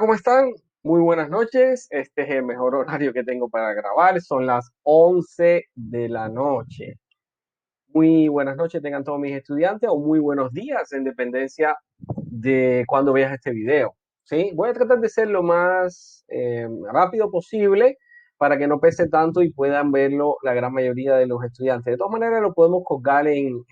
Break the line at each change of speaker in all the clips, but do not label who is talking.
¿cómo están? Muy buenas noches. Este es el mejor horario que tengo para grabar. Son las 11 de la noche. Muy buenas noches tengan todos mis estudiantes o muy buenos días en dependencia de cuando veas este video. ¿Sí? Voy a tratar de ser lo más rápido posible para que no pese tanto y puedan verlo la gran mayoría de los estudiantes. De todas maneras, lo podemos colgar en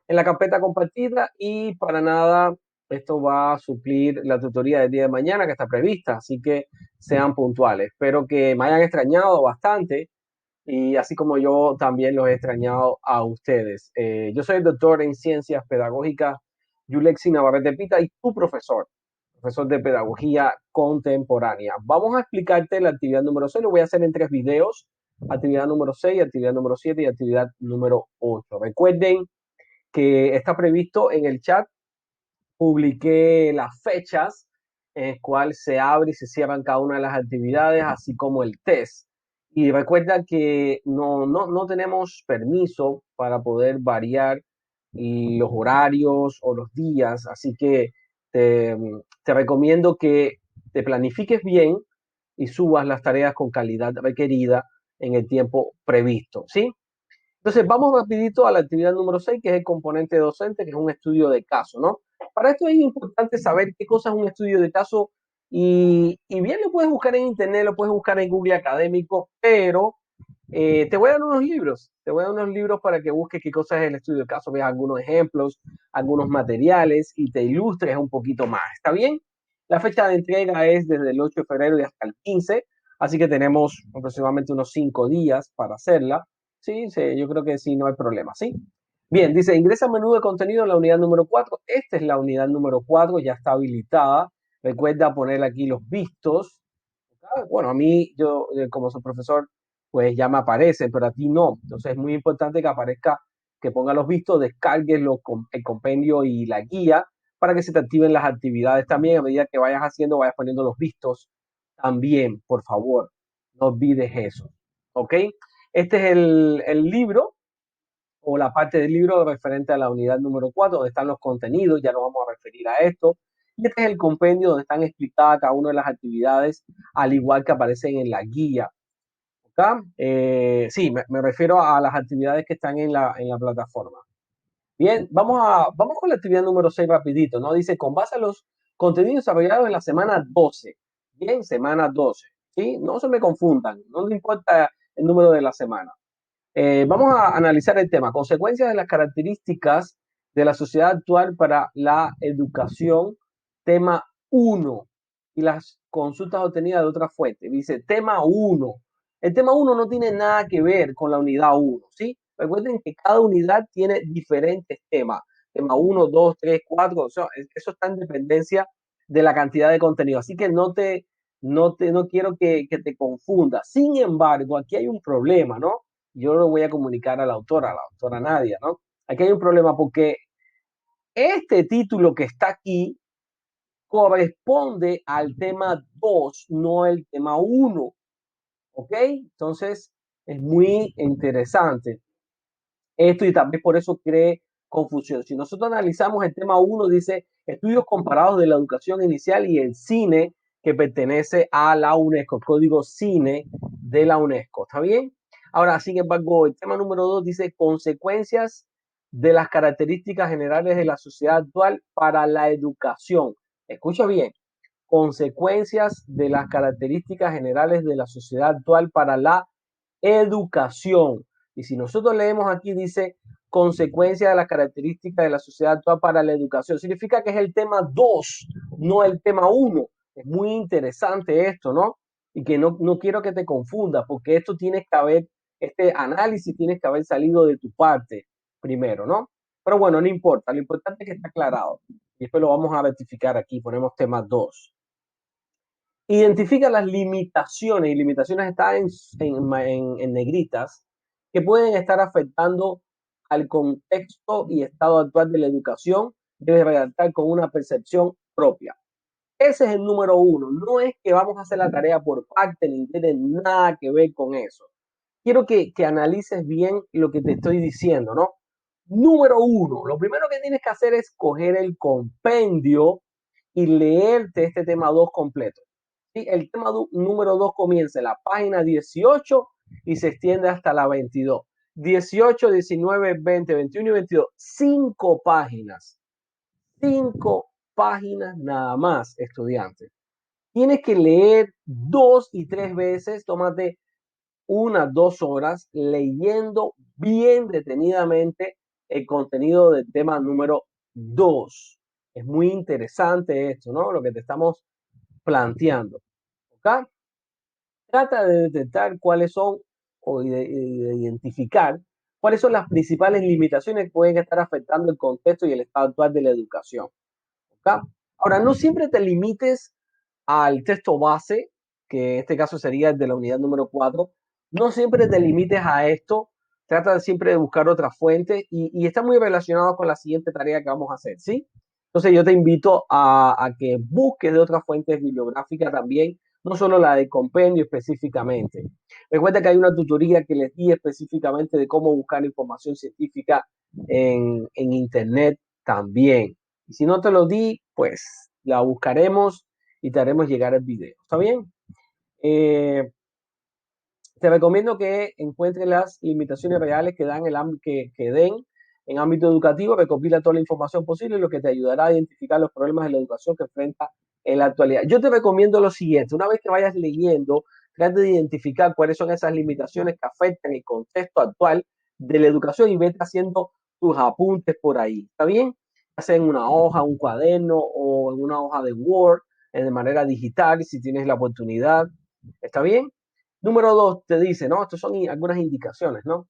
la carpeta compartida y para nada esto va a suplir la tutoría del día de mañana que está prevista, así que sean puntuales. Espero que me hayan extrañado bastante y así como yo también los he extrañado a ustedes. Yo soy el doctor en Ciencias Pedagógicas Yulexi Navarrete Pita y tu profesor de Pedagogía Contemporánea. Vamos a explicarte la actividad número 6, lo voy a hacer en 3 videos, actividad número 6, actividad número 7 y actividad número 8. Recuerden que está previsto en el chat. Publiqué las fechas en las cuales se abre y se cierran cada una de las actividades, así como el test. Y recuerda que no tenemos permiso para poder variar los horarios o los días, así que te, te recomiendo que te planifiques bien y subas las tareas con calidad requerida en el tiempo previsto, ¿sí? Entonces, vamos rapidito a la actividad número 6, que es el componente docente, que es un estudio de caso, ¿no? Para esto es importante saber qué cosa es un estudio de caso y bien lo puedes buscar en internet, lo puedes buscar en Google Académico, pero te voy a dar unos libros, te voy a dar unos libros para que busques qué cosa es el estudio de caso, veas algunos ejemplos, algunos materiales y te ilustres un poquito más, ¿está bien? La fecha de entrega es desde el 8 de febrero y hasta el 15, así que tenemos aproximadamente unos 5 días para hacerla. Sí, sí, yo creo que sí, no hay problema, ¿sí? Bien, dice, ingresa menú de contenido en la unidad número 4. Esta es la unidad número 4, ya está habilitada. Recuerda poner aquí los vistos. Bueno, a mí, yo como soy profesor, pues ya me aparecen, pero a ti no. Entonces es muy importante que aparezca, que ponga los vistos, descargues el compendio y la guía para que se te activen las actividades también. A medida que vayas haciendo, vayas poniendo los vistos también, por favor. No olvides eso. ¿Ok? Este es el libro o la parte del libro referente a la unidad número 4, donde están los contenidos, ya nos vamos a referir a esto. Y este es el compendio donde están explicadas cada una de las actividades, al igual que aparecen en la guía. ¿Okay? Sí, me refiero a las actividades que están en la plataforma. Bien, vamos con la actividad número 6 rapidito, ¿no? Dice, con base a los contenidos desarrollados en la semana 12. Bien, semana 12. ¿Sí? No se me confundan, no me importa el número de la semana. Vamos a analizar el tema, consecuencias de las características de la sociedad actual para la educación, tema 1 y las consultas obtenidas de otra fuente. Dice tema 1. El tema 1 no tiene nada que ver con la unidad 1, ¿sí? Recuerden que cada unidad tiene diferentes temas. Tema 1, 2, 3, 4, eso está en dependencia de la cantidad de contenido. Así que no quiero que te confundas. Sin embargo, aquí hay un problema, ¿no? Yo lo voy a comunicar a la autora Nadia, ¿no? Aquí hay un problema porque este título que está aquí corresponde al tema 2, no el tema 1, ¿ok? Entonces, es muy interesante esto y también por eso cree confusión. Si nosotros analizamos el tema 1, dice estudios comparados de la educación inicial y el cine que pertenece a la UNESCO, código cine de la UNESCO, ¿está bien? Ahora, sin embargo, el tema número 2 dice consecuencias de las características generales de la sociedad actual para la educación. Escucha bien, consecuencias de las características generales de la sociedad actual para la educación. Y si nosotros leemos aquí, dice consecuencia de las características de la sociedad actual para la educación. Significa que es el tema 2, no el tema 1. Es muy interesante esto, ¿no? Y que no quiero que te confundas, porque esto tiene que haber, este análisis tiene que haber salido de tu parte primero, ¿no? Pero bueno, no importa, lo importante es que está aclarado. Y después lo vamos a rectificar aquí, ponemos tema 2. Identifica las limitaciones, y limitaciones están en negritas, que pueden estar afectando al contexto y estado actual de la educación. Debes redactar con una percepción propia. Ese es el número 1. No es que vamos a hacer la tarea por parte, ni tiene nada que ver con eso. Quiero que analices bien lo que te estoy diciendo, ¿no? Número 1, lo primero que tienes que hacer es coger el compendio y leerte este tema 2 completo. ¿Sí? El tema número 2 comienza en la página 18 y se extiende hasta la 22. 18, 19, 20, 21 y 22. 5 páginas. 5 páginas nada más, estudiantes. Tienes que leer 2 y 3 veces. Tómate 1, 2 horas leyendo bien detenidamente el contenido del tema número 2. Es muy interesante esto, ¿no? Lo que te estamos planteando. ¿Ok? Trata de detectar cuáles son o de identificar cuáles son las principales limitaciones que pueden estar afectando el contexto y el estado actual de la educación. ¿Ok? Ahora, no siempre te limites al texto base, que en este caso sería el de la unidad número 4. No siempre te limites a esto. Trata siempre de buscar otras fuentes y está muy relacionado con la siguiente tarea que vamos a hacer, ¿sí? Entonces yo te invito a que busques de otras fuentes bibliográficas también, no solo la de compendio específicamente. Recuerda que hay una tutoría que les di específicamente de cómo buscar información científica en Internet también. Y si no te lo di, pues la buscaremos y te haremos llegar el video. ¿Está bien? Te recomiendo que encuentres las limitaciones reales que dan que den en ámbito educativo, recopila toda la información posible, lo que te ayudará a identificar los problemas de la educación que enfrenta en la actualidad. Yo te recomiendo lo siguiente: una vez que vayas leyendo, trate de identificar cuáles son esas limitaciones que afectan el contexto actual de la educación y vete haciendo tus apuntes por ahí. ¿Está bien? Ya sea en una hoja, un cuaderno o en una hoja de Word, de manera digital, si tienes la oportunidad. ¿Está bien? Número 2 te dice, ¿no? Estas son algunas indicaciones, ¿no?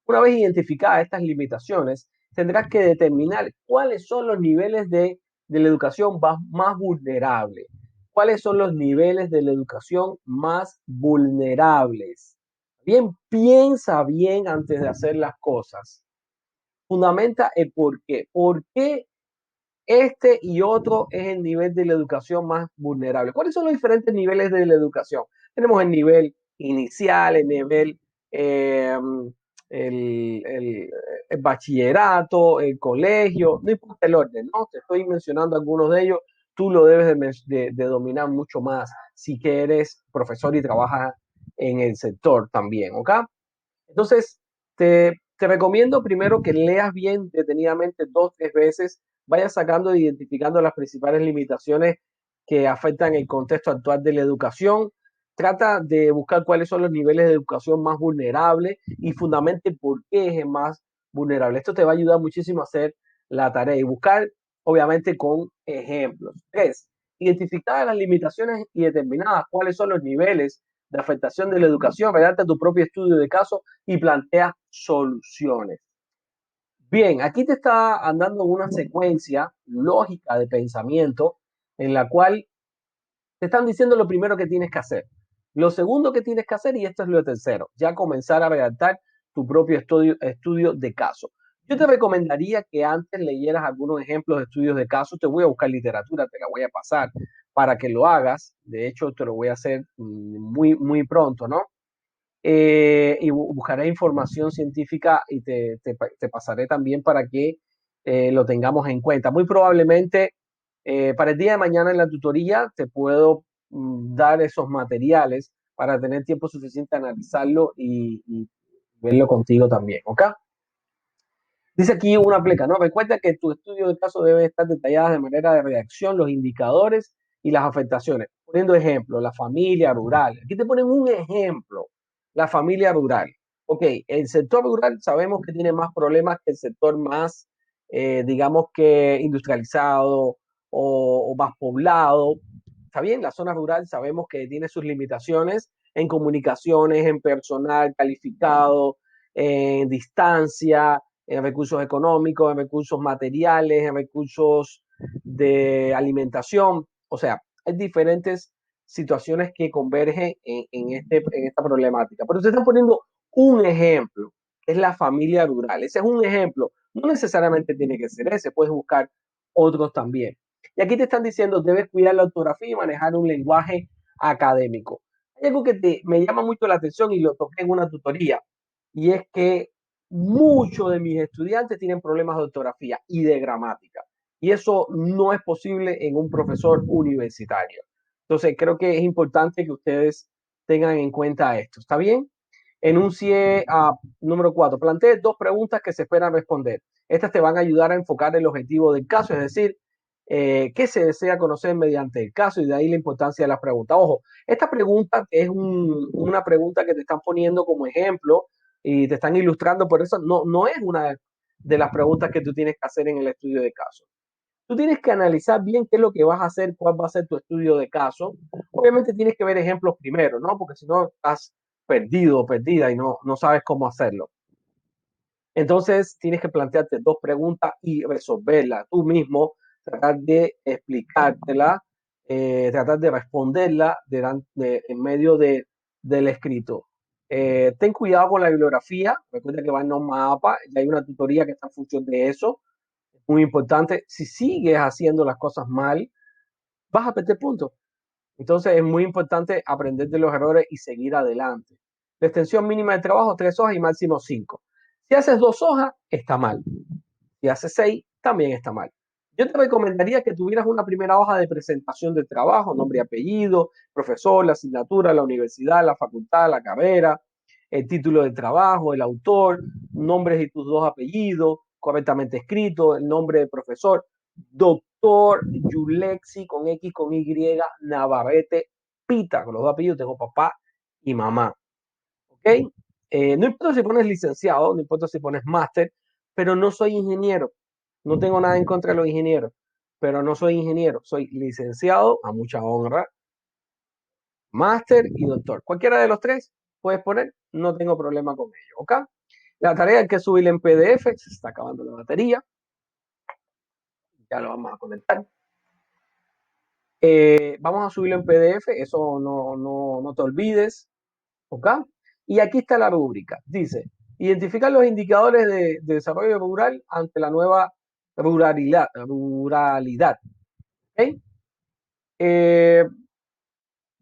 Una vez identificadas estas limitaciones, tendrás que determinar cuáles son los niveles de la educación más vulnerables. ¿Cuáles son los niveles de la educación más vulnerables? Bien, piensa bien antes de hacer las cosas. Fundamenta el por qué. ¿Por qué este y otro es el nivel de la educación más vulnerable? ¿Cuáles son los diferentes niveles de la educación? Tenemos el nivel inicial, el nivel, eh, el bachillerato, el colegio, no importa el orden, ¿no? Te estoy mencionando algunos de ellos, tú lo debes de dominar mucho más si que eres profesor y trabajas en el sector también, ¿ok? Entonces, te recomiendo primero que leas bien detenidamente 2, 3 veces, vayas sacando e identificando las principales limitaciones que afectan el contexto actual de la educación. Trata de buscar cuáles son los niveles de educación más vulnerables y fundamente por qué es el más vulnerable. Esto te va a ayudar muchísimo a hacer la tarea y buscar, obviamente, con ejemplos. 3, identificar las limitaciones y determinadas cuáles son los niveles de afectación de la educación, redacta tu propio estudio de caso y plantea soluciones. Bien, aquí te está andando una secuencia lógica de pensamiento en la cual te están diciendo lo primero que tienes que hacer. Lo segundo que tienes que hacer, y esto es lo tercero, ya comenzar a redactar tu propio estudio de caso. Yo te recomendaría que antes leyeras algunos ejemplos de estudios de caso. Te voy a buscar literatura, te la voy a pasar para que lo hagas. De hecho, te lo voy a hacer muy pronto, ¿no? Y buscaré información científica y te pasaré también para que lo tengamos en cuenta. Muy probablemente para el día de mañana en la tutoría te puedo dar esos materiales para tener tiempo suficiente a analizarlo y verlo contigo también, ¿ok? Dice aquí una pleca, ¿no? Recuerda que tu estudio de caso debe estar detallado de manera de reacción, los indicadores y las afectaciones. Poniendo ejemplo, la familia rural. Aquí te ponen un ejemplo, la familia rural. Ok, el sector rural sabemos que tiene más problemas que el sector más, digamos que industrializado o más poblado. Está bien, la zona rural sabemos que tiene sus limitaciones en comunicaciones, en personal calificado, en distancia, en recursos económicos, en recursos materiales, en recursos de alimentación. O sea, hay diferentes situaciones que convergen en esta problemática. Pero ustedes están poniendo un ejemplo, es la familia rural. Ese es un ejemplo. No necesariamente tiene que ser ese, puedes buscar otros también. Y aquí te están diciendo, debes cuidar la ortografía y manejar un lenguaje académico. Hay algo que me llama mucho la atención y lo toqué en una tutoría, y es que muchos de mis estudiantes tienen problemas de ortografía y de gramática. Y eso no es posible en un profesor universitario. Entonces, creo que es importante que ustedes tengan en cuenta esto. ¿Está bien? Enuncie a número 4. Plantee dos preguntas que se esperan responder. Estas te van a ayudar a enfocar el objetivo del caso, es decir, qué se desea conocer mediante el caso y de ahí la importancia de las preguntas. Ojo, esta pregunta es una pregunta que te están poniendo como ejemplo y te están ilustrando, por eso no es una de las preguntas que tú tienes que hacer en el estudio de caso. Tú tienes que analizar bien qué es lo que vas a hacer, cuál va a ser tu estudio de caso. Obviamente tienes que ver ejemplos primero, ¿no? Porque si no estás perdido o perdida y no sabes cómo hacerlo. Entonces tienes que plantearte dos preguntas y resolverlas tú mismo, tratar de explicártela, tratar de responderla en medio del escrito. Ten cuidado con la bibliografía, recuerda que va en un mapa, ya hay una tutoría que está en función de eso, muy importante. Si sigues haciendo las cosas mal, vas a perder puntos. Entonces es muy importante aprender de los errores y seguir adelante. La extensión mínima de trabajo, 3 hojas y máximo 5. Si haces 2 hojas, está mal. Si haces 6, también está mal. Yo te recomendaría que tuvieras una primera hoja de presentación del trabajo, nombre y apellido, profesor, la asignatura, la universidad, la facultad, la carrera, el título del trabajo, el autor, nombres y tus dos apellidos, correctamente escrito, el nombre del profesor, doctor Yulexi con X con Y, Navarrete Pita, con los dos apellidos tengo papá y mamá. ¿Ok? No importa si pones licenciado, no importa si pones máster, pero no soy ingeniero. No tengo nada en contra de los ingenieros, pero no soy ingeniero. Soy licenciado, a mucha honra, máster y doctor. Cualquiera de los tres puedes poner, no tengo problema con ello. ¿Ok? La tarea hay que subirla en PDF, se está acabando la batería. Ya lo vamos a conectar. Vamos a subirlo en PDF, eso no te olvides. ¿Ok? Y aquí está la rúbrica. Dice, identificar los indicadores de desarrollo rural ante la nueva ruralidad. ¿Ok?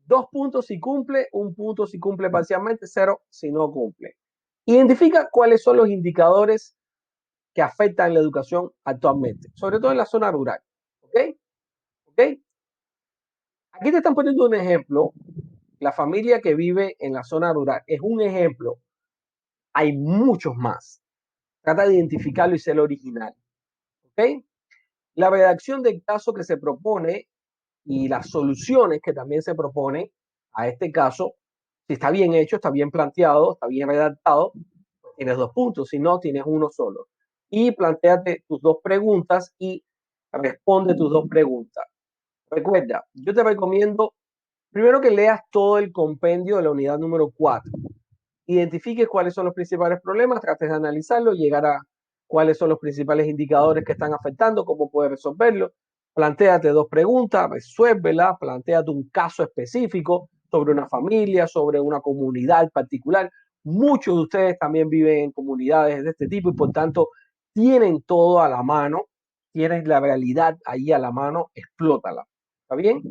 2 puntos si cumple, 1 punto si cumple parcialmente, 0 si no cumple. Identifica cuáles son los indicadores que afectan la educación actualmente, sobre todo en la zona rural. ¿Ok? ¿Ok? Aquí te están poniendo un ejemplo. La familia que vive en la zona rural es un ejemplo. Hay muchos más. Trata de identificarlo y ser original. ¿Ok? La redacción del caso que se propone y las soluciones que también se propone a este caso, si está bien hecho, está bien planteado, está bien redactado, pues tienes 2 puntos, si no, tienes uno solo. Y planteate tus 2 preguntas y responde tus 2 preguntas. Recuerda, yo te recomiendo primero que leas todo el compendio de la unidad número 4. Identifiques cuáles son los principales problemas, trates de analizarlo, llegar a cuáles son los principales indicadores que están afectando, cómo puedes resolverlo. Plantéate 2 preguntas, resuélvelas, plantéate un caso específico sobre una familia, sobre una comunidad particular. Muchos de ustedes también viven en comunidades de este tipo y por tanto tienen todo a la mano, tienen la realidad ahí a la mano, explótala. ¿Está bien?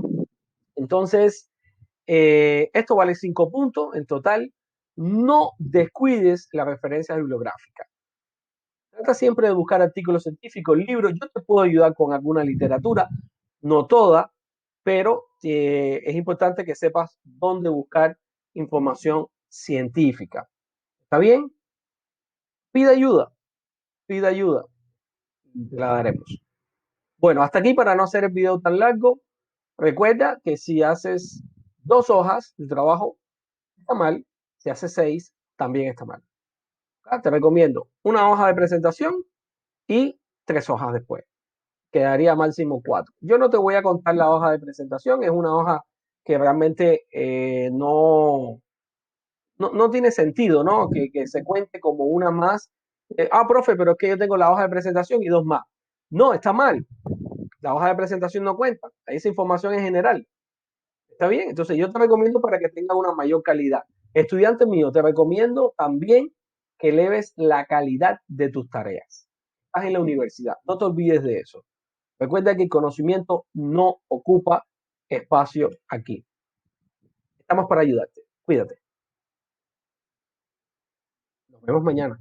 Entonces, esto vale 5 puntos en total. No descuides la referencia bibliográfica. Trata siempre de buscar artículos científicos, libros. Yo te puedo ayudar con alguna literatura, no toda, pero es importante que sepas dónde buscar información científica. ¿Está bien? Pide ayuda, pide ayuda. Te la daremos. Bueno, hasta aquí para no hacer el video tan largo. Recuerda que si haces 2 hojas de trabajo, está mal. Si haces 6, también está mal. Te recomiendo una hoja de presentación y 3 hojas después. Quedaría máximo 4. Yo no te voy a contar la hoja de presentación, es una hoja que realmente no tiene sentido, ¿no? Que se cuente como una más. Profe, pero es que yo tengo la hoja de presentación y 2 más. No, está mal. La hoja de presentación no cuenta. Esa información es general. ¿Está bien? Entonces yo te recomiendo para que tenga una mayor calidad. Estudiante mío, te recomiendo también que eleves la calidad de tus tareas. Estás en la universidad, no te olvides de eso. Recuerda que el conocimiento no ocupa espacio aquí. Estamos para ayudarte. Cuídate. Nos vemos mañana.